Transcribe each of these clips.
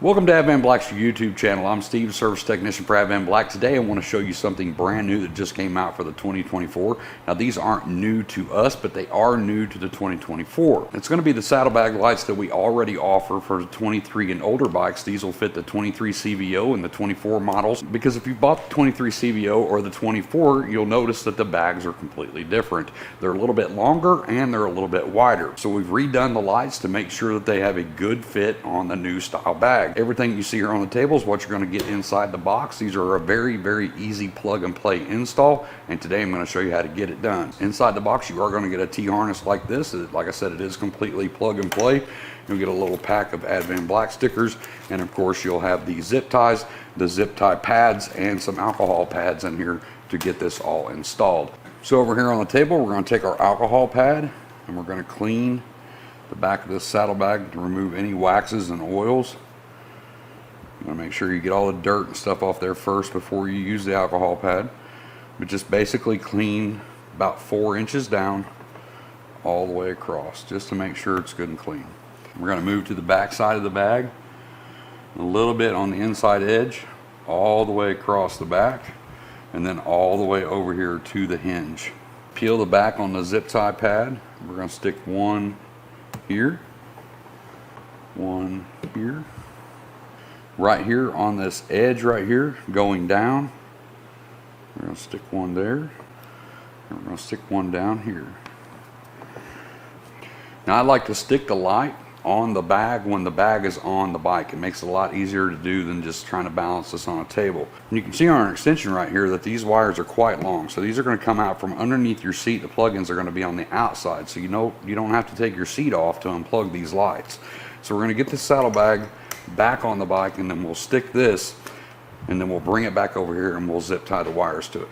Welcome to Advanblack's YouTube channel. I'm Steve, service technician for Advanblack. Today I want to show you something brand new that just came out for the 2024. Now these aren't new to us, but they are new to the 2024. It's going to be the saddlebag lights that we already offer for the 23 and older bikes. These will fit the 23 CVO and the 24 models, because if you bought the 23 CVO or the 24, you'll notice that the bags are completely different. They're a little bit longer and they're a little bit wider. So we've redone the lights to make sure that they have a good fit on the new style bag. Everything you see here on the table is what you're going to get inside the box. These are a very easy plug and play install, and today I'm going to show you how to get it done. Inside the box you are going to get a T-harness like this. Like I said, it is completely plug and play. You'll get a little pack of Advanblack stickers, and of course you'll have the zip ties, the zip tie pads, and some alcohol pads in here to get this all installed. So over here on the table we're going to take our alcohol pad and we're going to clean the back of this saddlebag to remove any waxes and oils. You want to make sure you get all the dirt and stuff off there first before you use the alcohol pad. But just basically clean about 4 inches down all the way across, just to make sure it's good and clean. We're going to move to the back side of the bag, a little bit on the inside edge, all the way across the back, and then all the way over here to the hinge. Peel the back on the zip tie pad. We're going to stick one here, one here. Right here on this edge right here going down, we're going to stick one there, and we're going to stick one down here. Now I like to stick the light on the bag when the bag is on the bike. It makes it a lot easier to do than just trying to balance this on a table. And you can see on our extension right here that these wires are quite long, so these are going to come out from underneath your seat. The plugins are going to be on the outside, so you don't have to take your seat off to unplug these lights. So we're going to get this saddlebag back on the bike, and then we'll stick this, and then we'll bring it back over here and we'll zip tie the wires to it.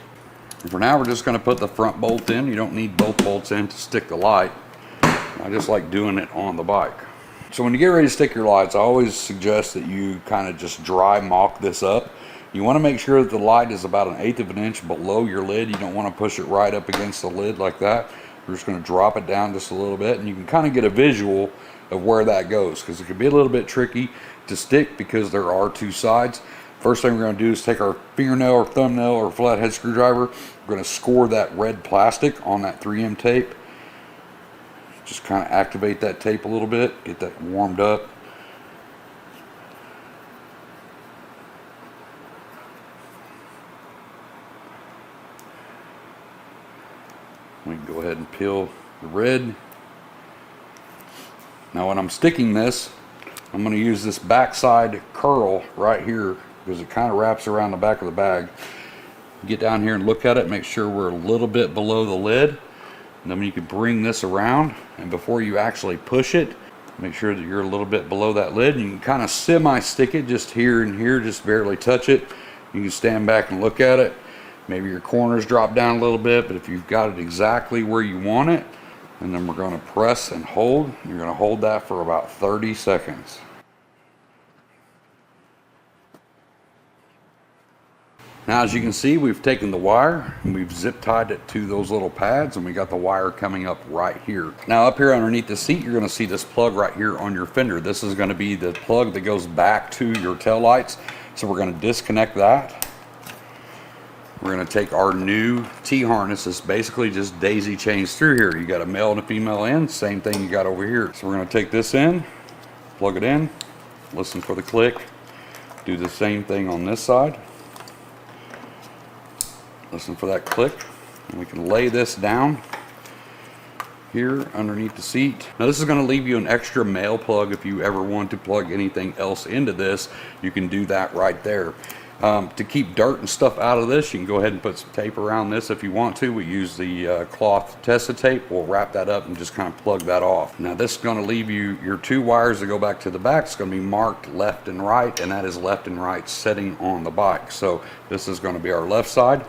And for now we're just going to put the front bolt in. You don't need both bolts in to stick the light. I just like doing it on the bike. So when you get ready to stick your lights, I always suggest that you kind of just dry mock this up. You want to make sure that the light is about 1/8 of an inch below your lid. You don't want to push it right up against the lid like that. We're just going to drop it down just a little bit, and you can kind of get a visual of where that goes, because it can be a little bit tricky to stick because there are two sides. First thing we're going to do is take our fingernail or thumbnail or flathead screwdriver. We're going to score that red plastic on that 3M tape. Just kind of activate that tape a little bit, get that warmed up. We can go ahead and peel the red. Now when I'm sticking this, I'm going to use this backside curl right here because it kind of wraps around the back of the bag. Get down here and look at it, make sure we're a little bit below the lid, and then you can bring this around, and before you actually push it, make sure that you're a little bit below that lid. You can kind of semi-stick it just here and here, just barely touch it. You can stand back and look at it. Maybe your corners drop down a little bit, but if you've got it exactly where you want it, and then we're going to press and hold. You're going to hold that for about 30 seconds. Now as you can see, we've taken the wire and we've zip tied it to those little pads, and we got the wire coming up right here. Now up here underneath the seat, you're going to see this plug right here on your fender. This is going to be the plug that goes back to your tail lights. So we're going to disconnect that. We're going to take our new T-harness. It's basically just daisy chains through here. You got a male and a female end, same thing you got over here. So we're going to take this in, plug it in, listen for the click, do the same thing on this side, listen for that click, and we can lay this down here underneath the seat. Now this is going to leave you an extra male plug. If you ever want to plug anything else into this, you can do that right there. To keep dirt and stuff out of this, you can go ahead and put some tape around this if you want to. We use the cloth Tessa tape. We'll wrap that up and just kind of plug that off. Now this is going to leave you your two wires that go back to the back. It's going to be marked left and right, and that is left and right setting on the bike. So this is going to be our left side.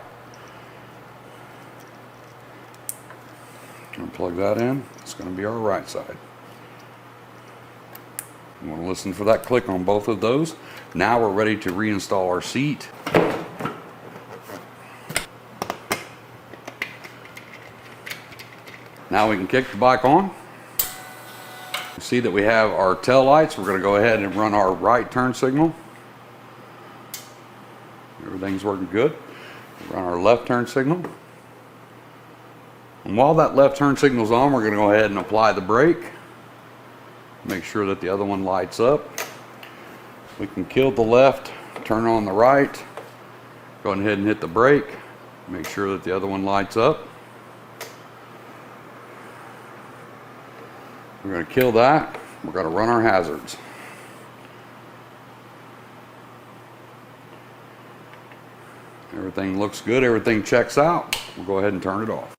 Going to plug that in. It's going to be our right side. You want to listen for that click on both of those. Now we're ready to reinstall our seat. Now we can kick the bike on. See that we have our tail lights. We're going to go ahead and run our right turn signal. Everything's working good. Run our left turn signal. And while that left turn signal is on, we're going to go ahead and apply the brake. Make sure that the other one lights up. We can kill the left, turn on the right. Go ahead and hit the brake. Make sure that the other one lights up. We're going to kill that. We're going to run our hazards. Everything looks good. Everything checks out. We'll go ahead and turn it off.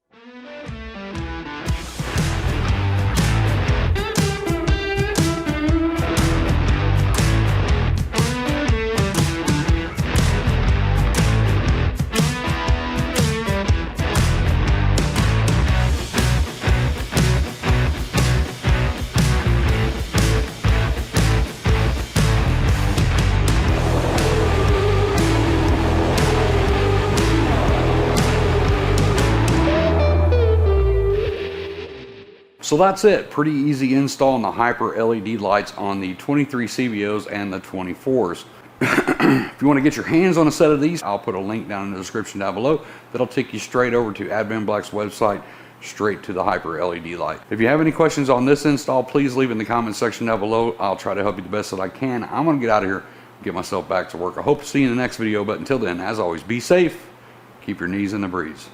So that's it. Pretty easy install on the Hyper LED lights on the 23 CVOs and the 24s. If you want to get your hands on a set of these, I'll put a link down in the description down below. That'll take you straight over to Advanblack's website, straight to the Hyper LED light. If you have any questions on this install, please leave in the comment section down below. I'll try to help you the best that I can. I'm going to get out of here and get myself back to work. I hope to see you in the next video, but until then, as always, be safe. Keep your knees in the breeze.